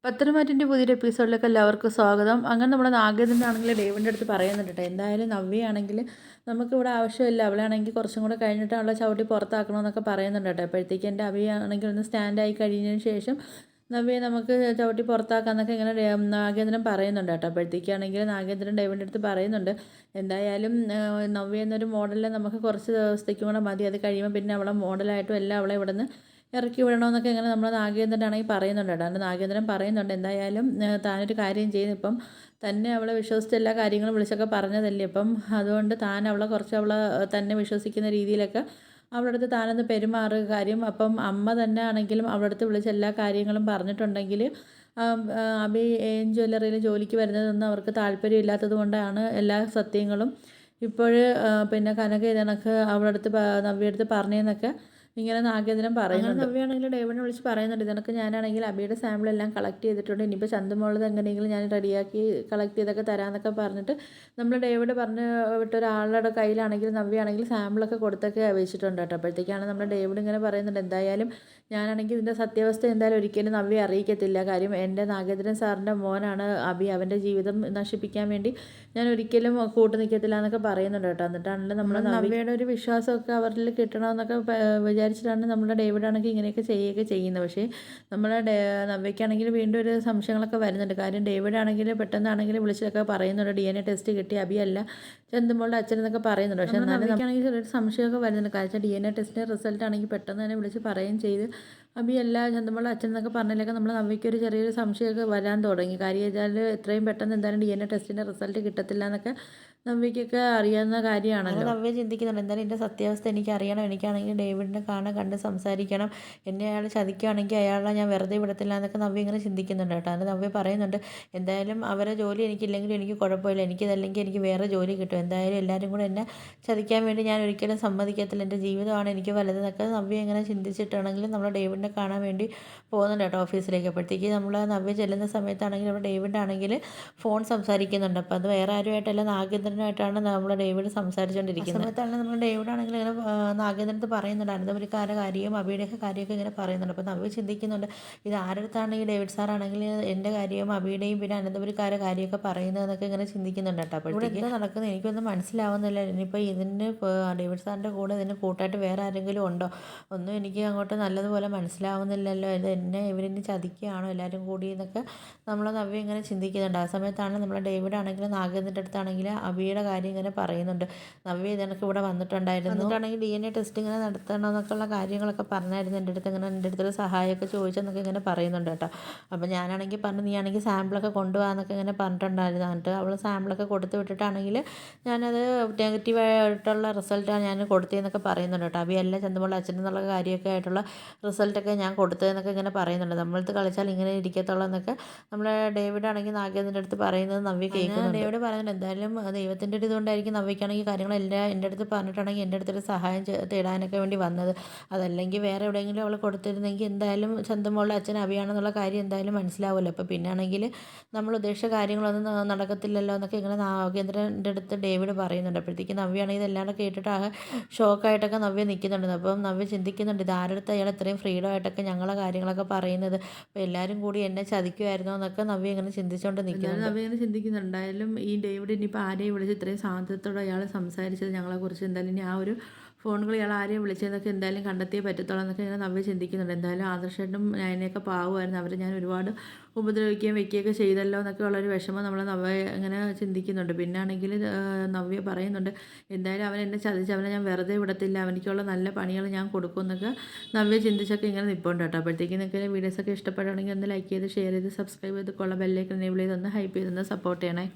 പത്തനംതിട്ടൻ്റെ പുതിയൊരു എപ്പിസോഡിലേക്ക് എല്ലാവർക്കും സ്വാഗതം. അങ്ങനെ നമ്മുടെ നാഗേന്ദ്രനാണെങ്കിൽ ഡേവിൻ്റെ അടുത്ത് പറയുന്നുണ്ട് കേട്ടോ, എന്തായാലും നവ്യയാണെങ്കിൽ നമുക്കിവിടെ ആവശ്യമില്ല, അവളാണെങ്കിൽ കുറച്ചും കൂടെ കഴിഞ്ഞിട്ട് അവളെ ചവിട്ടി പുറത്താക്കണമെന്നൊക്കെ പറയുന്നുണ്ട് കേട്ടോ. അപ്പോഴത്തേക്ക് എൻ്റെ അവിയാണെങ്കിൽ ഒന്ന് സ്റ്റാൻഡായി കഴിഞ്ഞതിന് ശേഷം നവ്യയെ നമുക്ക് ചവിട്ടി പുറത്താക്കാമെന്നൊക്കെ ഇങ്ങനെ നാഗേന്ദ്രൻ പറയുന്നുണ്ട് കേട്ടോ. അപ്പോഴത്തേക്കാണെങ്കിൽ നാഗേന്ദ്രൻ ഡേവിൻ്റെ അടുത്ത് പറയുന്നുണ്ട്, എന്തായാലും നവ്യ എന്നൊരു മോഡലിൽ നമുക്ക് കുറച്ച് ദിവസത്തേക്കും കൂടെ മതി, അത് കഴിയുമ്പോൾ പിന്നെ അവളെ മോഡലായിട്ടും എല്ലാം അവളെ ഇവിടെ നിന്ന് ഇറക്കി വിടണമെന്നൊക്കെ ഇങ്ങനെ നമ്മൾ നാഗേന്ദ്രനാണെങ്കിൽ പറയുന്നുണ്ട് കേട്ടോ. അതുകൊണ്ട് നാഗേന്ദ്രൻ പറയുന്നുണ്ട്, എന്തായാലും താനൊരു കാര്യം ചെയ്യുന്നു, ഇപ്പം തന്നെ അവളെ വിശ്വസിച്ച് എല്ലാ കാര്യങ്ങളും വിളിച്ചൊക്കെ പറഞ്ഞതല്ലേ, ഇപ്പം അതുകൊണ്ട് താൻ അവളെ കുറച്ച് അവളെ തന്നെ വിശ്വസിക്കുന്ന രീതിയിലൊക്കെ അവളുടെ അടുത്ത് താനൊന്ന് പെരുമാറുക. കാര്യം അപ്പം അമ്മ തന്നെ ആണെങ്കിലും അവളുടെ അടുത്ത് വിളിച്ച് എല്ലാ കാര്യങ്ങളും പറഞ്ഞിട്ടുണ്ടെങ്കിൽ അബി ജ്വല്ലറിയിൽ ജോലിക്ക് വരുന്നതൊന്നും അവർക്ക് താല്പര്യമില്ലാത്തത് കൊണ്ടാണ് എല്ലാ സത്യങ്ങളും ഇപ്പോൾ പിന്നെ കനക ഇതണക്ക് അവളുടെ അടുത്ത് നവ്യയുടെ അടുത്ത് പറഞ്ഞതെന്നൊക്കെ ഇങ്ങനെ നാഗേന്ദ്രൻ പറയുന്നുണ്ട്. നവ്യാണെങ്കിൽ ഡേവിഡിനെ വിളിച്ച് പറയുന്നുണ്ട്, ഇതൊക്കെ ഞാനാണെങ്കിൽ അബിയുടെ സാമ്പിളെല്ലാം കളക്ട് ചെയ്തിട്ടുണ്ട്, ഇനിയിപ്പോൾ ചന്തുമോളത് എങ്ങനെയെങ്കിലും ഞാൻ റെഡിയാക്കി കളക്ട് ചെയ്തൊക്കെ തരാമെന്നൊക്കെ പറഞ്ഞിട്ട് നമ്മൾ ഡേവിഡ് പറഞ്ഞ് വിട്ട ഒരാളുടെ കയ്യിലാണെങ്കിൽ നവ്യാണെങ്കിൽ സാമ്പിളൊക്കെ കൊടുത്തൊക്കെ വെച്ചിട്ടുണ്ട് കേട്ടോ. അപ്പോഴത്തേക്കാണ് നമ്മുടെ ഡേവിഡ് ഇങ്ങനെ പറയുന്നുണ്ട്, എന്തായാലും ഞാനാണെങ്കിൽ ഇതിൻ്റെ സത്യാവസ്ഥ എന്തായാലും ഒരിക്കലും നവ്യ അറിയിക്കത്തില്ല, കാര്യം എൻ്റെ നാഗേന്ദ്രൻ സാറിൻ്റെ മോനാണ് അബി, അവൻ്റെ ജീവിതം നശിപ്പിക്കാൻ വേണ്ടി ഞാൻ ഒരിക്കലും കൂട്ടു നിൽക്കത്തില്ല എന്നൊക്കെ പറയുന്നുണ്ട് കേട്ടോ. എന്നിട്ടാണല്ലോ നമ്മൾ നവ്യയുടെ ഒരു വിശ്വാസമൊക്കെ അവരിൽ കിട്ടണമെന്നൊക്കെ വിചാരിച്ചിട്ടാണ് നമ്മുടെ ഡേവിഡാണെങ്കിൽ ഇങ്ങനെയൊക്കെ ചെയ്യുകയൊക്കെ ചെയ്യുന്നത്. പക്ഷേ നമ്മളെ നവ്യയ്ക്കാണെങ്കിൽ വീണ്ടും ഒരു സംശയങ്ങളൊക്കെ വരുന്നുണ്ട്. കാര്യം ഡേവിഡ് ആണെങ്കിൽ പെട്ടെന്നാണെങ്കിൽ വിളിച്ചൊക്കെ പറയുന്നുണ്ട്, DNA ടെസ്റ്റ് കിട്ടി അബിയല്ല ചന്തുമോളുടെ അച്ഛൻ എന്നൊക്കെ പറയുന്നുണ്ട്. പക്ഷേ എന്നാലും നമുക്കാണെങ്കിൽ ചെറിയൊരു സംശയമൊക്കെ വരുന്നുണ്ട്. കാരണം DNA ടെസ്റ്റിൻ്റെ റിസൾട്ട് ആണെങ്കിൽ പെട്ടെന്ന് തന്നെ വിളിച്ച് പറയുകയും ചെയ്ത് അബിയല്ല ചന്തുമോളുടെ അച്ഛൻ എന്നൊക്കെ പറഞ്ഞതിലൊക്കെ നമ്മൾ നവ്യയ്ക്കൊരു ചെറിയൊരു സംശയമൊക്കെ വരാൻ തുടങ്ങി. കാര്യം വെച്ചാൽ എത്രയും പെട്ടെന്ന് എന്തായാലും DNA ടെസ്റ്റിൻ്റെ റിസൾട്ട് കിട്ടത്തില്ല എന്നൊക്കെ നവ്യയ്ക്കൊക്കെ അറിയാവുന്ന കാര്യമാണല്ലോ. നവ്യ ചിന്തിക്കുന്നുണ്ട്, എന്തായാലും എൻ്റെ സത്യാവസ്ഥ എനിക്ക് അറിയണം, എനിക്കാണെങ്കിൽ ഡേവിഡിനെ കണ്ട് സംസാരിക്കണം, എന്നെ അയാൾ ചതിക്കുകയാണെങ്കിൽ അയാളെ ഞാൻ വെറുതെ വിടത്തില്ല എന്നൊക്കെ നവ്യ ഇങ്ങനെ ചിന്തിക്കുന്നുണ്ട് കേട്ടോ. അത് നവ്യ പറയുന്നുണ്ട്, എന്തായാലും അവരെ ജോലി എനിക്കില്ലെങ്കിലും എനിക്ക് കുഴപ്പമില്ല, എനിക്കിതല്ലെങ്കിൽ എനിക്ക് വേറെ ജോലി കിട്ടും, എന്തായാലും എല്ലാവരും കൂടെ എന്നെ ചതിക്കാൻ വേണ്ടി ഞാൻ ഒരിക്കലും സമ്മതിക്കത്തില്ല, എൻ്റെ ജീവിതമാണ് എനിക്ക് വലുതെന്നൊക്കെ നവ്യ ഇങ്ങനെ ചിന്തിച്ചിട്ടാണെങ്കിലും നമ്മൾ ഡേവിഡിനെ കാണാൻ വേണ്ടി പോകുന്നുണ്ട് കേട്ടോ ഓഫീസിലേക്ക്. അപ്പോഴത്തേക്ക് നമ്മൾ നവ്യ ചെല്ലുന്ന സമയത്താണെങ്കിൽ അവിടെ ഡേവിഡ് ആണെങ്കിൽ ഫോൺ സംസാരിക്കുന്നുണ്ട്. അപ്പോൾ അത് വേറെ ആരുമായിട്ടല്ല നാഗേന്ദ്രനായിട്ടാണ് നമ്മൾ ഡേവിഡ് സംസാരിച്ചുകൊണ്ടിരിക്കുന്നത്. സമയത്താണ് നമ്മൾ ഡേവിഡ് ആണെങ്കിൽ ഇങ്ങനെ നാഗേന്ദ്രനടുത്ത് പറയുന്നുണ്ട്, അനന്തപുരിക്കാരുടെ കാര്യവും അബിയുടെയൊക്കെ കാര്യമൊക്കെ ഇങ്ങനെ പറയുന്നുണ്ട്. അപ്പോൾ നവ്യ ചിന്തിക്കുന്നുണ്ട്, ഇത് ആരടുത്താണ് ഈ ഡേവിഡ് സാർ ആണെങ്കിൽ എൻ്റെ കാര്യവും അബിയുടെയും പിന്നെ അനന്തപുരിക്കാരുടെ കാര്യമൊക്കെ പറയുന്നതെന്നൊക്കെ ഇങ്ങനെ ചിന്തിക്കുന്നുണ്ട് കേട്ടോ. അപ്പോഴത്തേക്ക് എന്താ നടക്കുന്നത് എനിക്കൊന്നും മനസ്സിലാവുന്നില്ല, ഇനിയിപ്പോൾ ഇതിന് ഡേവിഡ് സാറിൻ്റെ കൂടെ ഇതിന് കൂട്ടായിട്ട് വേറെ ആരെങ്കിലും ഉണ്ടോ, ഒന്നും എനിക്ക് അങ്ങോട്ട് നല്ലതുപോലെ മനസ്സിലാവുന്നില്ലല്ലോ, ഇത് എന്നെ ഇവരിനി ചതിക്കുകയാണോ എല്ലാവരും കൂടി എന്നൊക്കെ നമ്മൾ നവ്യ ഇങ്ങനെ ചിന്തിക്കുന്നുണ്ട്. ആ സമയത്താണ് നമ്മൾ ഡേവിഡ് ആണെങ്കിലും നാഗേന്ദ്രൻ്റെ അടുത്താണെങ്കിൽ അബിയുടെ കാര്യം ഇങ്ങനെ പറയുന്നുണ്ട്, നവ്യ ഇതിനൊക്കെ ഇവിടെ വന്നിട്ടുണ്ടായിരുന്നു, എന്നിട്ടാണെങ്കിൽ DNA ടെസ്റ്റ് ഇങ്ങനെ നടത്തണമെന്നൊക്കെയുള്ള കാര്യങ്ങളൊക്കെ പറഞ്ഞായിരുന്നു എൻ്റെ അടുത്ത്, ഇങ്ങനെ എൻ്റെ അടുത്തൊരു സഹായമൊക്കെ ചോദിച്ചെന്നൊക്കെ ഇങ്ങനെ പറയുന്നുണ്ട് കേട്ടോ. അപ്പോൾ ഞാനാണെങ്കിൽ പറഞ്ഞു, നീ ആണെങ്കിൽ സാമ്പിളൊക്കെ കൊണ്ടുപോകാമെന്നൊക്കെ ഇങ്ങനെ പറഞ്ഞിട്ടുണ്ടായിരുന്നു. എന്നിട്ട് അവൾ സാമ്പിളൊക്കെ കൊടുത്ത് വിട്ടിട്ടാണെങ്കിൽ ഞാനത് നെഗറ്റീവായിട്ടുള്ള റിസൾട്ടാണ് ഞാൻ കൊടുത്തതെന്നൊക്കെ പറയുന്നുണ്ട് കേട്ടോ. അബിയല്ല ചന്തുമോളുടെ അച്ഛൻ എന്നുള്ള കാര്യമൊക്കെ ആയിട്ടുള്ള റിസൾട്ടൊക്കെ ഞാൻ കൊടുത്തതെന്നൊക്കെ ഇങ്ങനെ പറയുന്നുണ്ട്. നമ്മളടുത്ത് കളിച്ചാൽ ഇങ്ങനെ ഇരിക്കത്തുള്ളൂ എന്നൊക്കെ നമ്മൾ ഡേവിഡ് ആണെങ്കിൽ നാഗേന്ദ്രൻ്റെ അടുത്ത് പറയുന്നത് നവ്യ കേൾക്കുന്നുണ്ട്. ഡേവിഡ് പറയുന്നുണ്ട്, എന്തായാലും ദൈവത്തിൻ്റെ ഒരു ഇതുകൊണ്ടായിരിക്കും നവ്യക്കാണെങ്കിൽ കാര്യങ്ങളെല്ലാം എൻ്റെ അടുത്ത് പറഞ്ഞിട്ടാണെങ്കിൽ എൻ്റെ അടുത്തൊരു സഹായം തേടാനൊക്കെ വേണ്ടി വന്നത്, അതല്ലെങ്കിൽ വേറെ എവിടെയെങ്കിലും അവൾ കൊടുത്തിരുന്നെങ്കിൽ എന്തായാലും ചന്തുമോളുടെ അച്ഛൻ അബിയാണെന്നുള്ള കാര്യം എന്തായാലും മനസ്സിലാവുമല്ലോ. അപ്പോൾ പിന്നെ ആണെങ്കിൽ നമ്മൾ ഉദ്ദേശിച്ച കാര്യങ്ങളൊന്നും നടക്കത്തില്ലല്ലോ എന്നൊക്കെ ഇങ്ങനെ നാഗേന്ദ്രൻ്റെ അടുത്ത് ഡേവിഡ് പറയുന്നുണ്ട്. അപ്പോഴത്തേക്ക് നവ്യാണെങ്കിൽ ഇതെല്ലാം കേട്ടിട്ട് ആകെ ഷോക്കായിട്ടൊക്കെ നവ്യ നിൽക്കുന്നുണ്ട്. അപ്പം നവ്യ ചിന്തിക്കുന്നുണ്ട്, ഇത് ആരടുത്ത് അയാൾ ഇത്രയും ഫ്രീഡം ആയിട്ടൊക്കെ ഞങ്ങളെ കാര്യങ്ങളൊക്കെ പറയുന്നത്, അപ്പോൾ എല്ലാവരും കൂടി എന്നെ ചതിക്കുമായിരുന്നോ എന്നൊക്കെ നവ്യ ഇങ്ങനെ ചിന്തിച്ചുകൊണ്ട് നിൽക്കുന്നുണ്ട്. നവ്യ ഇങ്ങനെ ചിന്തിക്കുന്നുണ്ട്, എന്തായാലും ഈ ഡേവിഡ് ഇനിയിപ്പോൾ ആരെയും വിളിച്ച് ഇത്രയും സ്വാതന്ത്ര്യത്തോടെ അയാൾ സംസാരിച്ചത് ഞങ്ങളെക്കുറിച്ച്, എന്തായാലും ഇനി ആ ഒരു ഫോണുകൾ ഇയാൾ ആരെയും വിളിച്ചതെന്നൊക്കെ എന്തായാലും കണ്ടെത്തിയേ പറ്റത്തുള്ളൂ എന്നൊക്കെ ഇങ്ങനെ നവ്യ ചിന്തിക്കുന്നുണ്ട്. എന്തായാലും ആദർശേട്ടനും നയനയൊക്കെ പാവമായിരുന്നു, അവർ ഞാൻ ഒരുപാട് ഉപദ്രവിക്കുകയും വെക്കുകയൊക്കെ ചെയ്തല്ലോ എന്നൊക്കെ ഉള്ളൊരു വിഷമം നമ്മൾ നവ്യ ഇങ്ങനെ ചിന്തിക്കുന്നുണ്ട്. പിന്നെ ആണെങ്കിൽ നവ്യ പറയുന്നുണ്ട്, എന്തായാലും അവൻ എന്നെ ചതിച്ച് അവനെ ഞാൻ വെറുതെ വിടത്തില്ല, അവനിക്കുള്ള നല്ല പണികൾ ഞാൻ കൊടുക്കും എന്നൊക്കെ നവ്യ ചിന്തിച്ചൊക്കെ ഇങ്ങനെ നിൽപ്പുണ്ട് കേട്ടോ. അപ്പോഴത്തേക്കും നിങ്ങൾക്ക് വീഡിയോസൊക്കെ ഇഷ്ടപ്പെടുകയാണെങ്കിൽ ഒന്ന് ലൈക്ക് ചെയ്ത് ഷെയർ ചെയ്ത് സബ്സ്ക്രൈബ് ചെയ്ത് ബെല്ലൈക്കൺ എനേബിൾ ചെയ്ത് ഒന്ന് ഹൈപ്പ് ചെയ്തൊന്ന് സപ്പോർട്ട് ചെയ്യണേ.